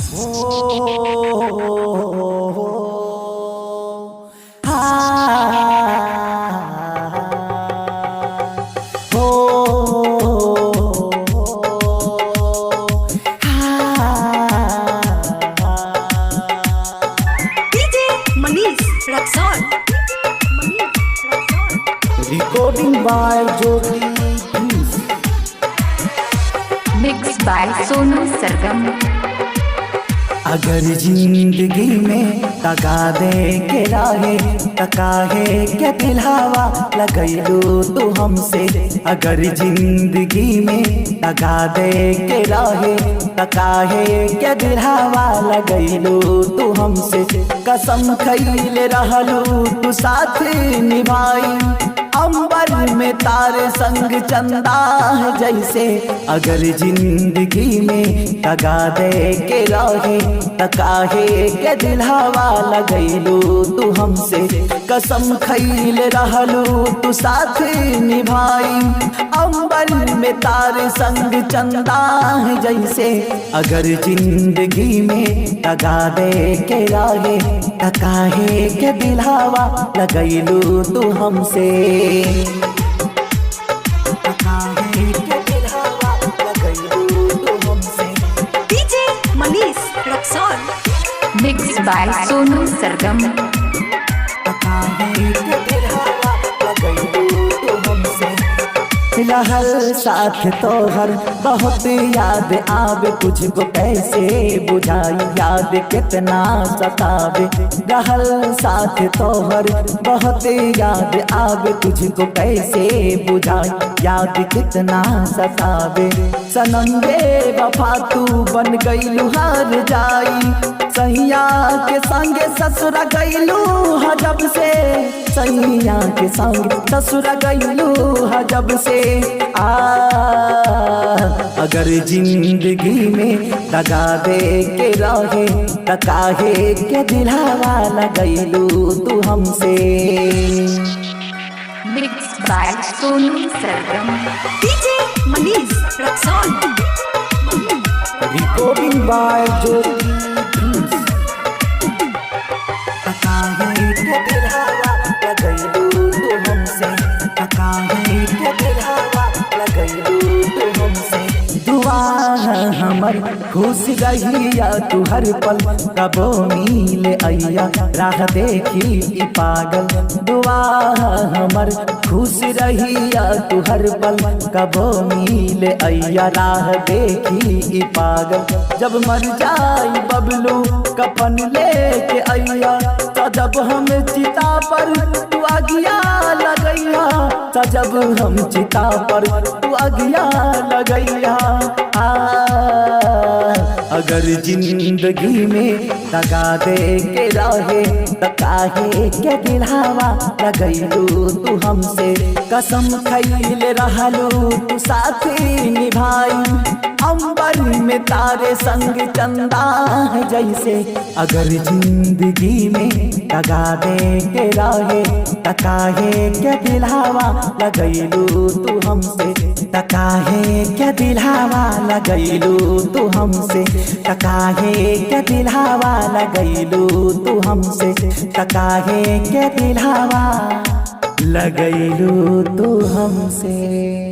Recording by Jyoti Mixed by Sonu Sargam। अगर जिंदगी में तका दे के राहे तकाहे के दिलावा लगैलू तू हमसे। अगर जिंदगी में तका दे के राहे तकाहे के दिलावा लगैलू तू हमसे। कसम खैले रहलू तू साथ निभाई अंबर में तारे संग चंदा है जैसे। अगर जिंदगी में तगा दे के राहे तकाहे के दिलावा लगैलू तू हमसे। कसम खैले रहलू तू साथ निभाई अंबर में तारे संग चंदा है जैसे। अगर जिंदगी में तगा दे के राहे तकाहे के दिलावा लगैलू तू हमसे। Mixed by Sonu Sargam। रहल साथ तोहर बहुत याद आवे तुझको कैसे बुझाई याद कितना सतावे। रहल साथ तोहर बहुत याद आवे तुझको कैसे बुझाई याद कितना सतावे। सनम बेवफा तू बन गईलू हार जाई सैया के संगे ससुरा गईलू हजब से। सैया के संग ससुरा गईलू हजब से। अगर जिंदगी में दगा दे के रहे तकाहे के दिलावा लगैलू तू हमसे। Mixed by Sonu Sargam। Recording by Jyoti तकाहे के दिलावा लगैलू तू हमसे। तकाहे के दिलावा लगैलू तू हमसे। दुआ हमर खुश रहिया तू हर पल कबो मिले अइया राह देखी ई पागल। दुआ हमर खुश रहिया तू हर पल कबो मिले अइया राह देखी ई पागल। जब मर जाई बबलू कफन लेके अइया जब हम चिता पर तू आगिया लगैया। जब हम चिता पर तू आगिया लगैया। अगर जिंदगी में दगा दे के रहे तकाहे के दिलावा लगैलू तू हमसे। कसम खैले रहलू तू साथ निभाई अंबर में तारे संग चंदा है जैसे। अगर जिंदगी में दगा दे के रहे तकाहे के दिलावा लगैलू तू हमसे। तकाहे के दिलावा लगैलू तू हमसे। तकाहे के दिलावा लगैलू तू हमसे। तकाहे के दिलावा लगैलू तू हमसे।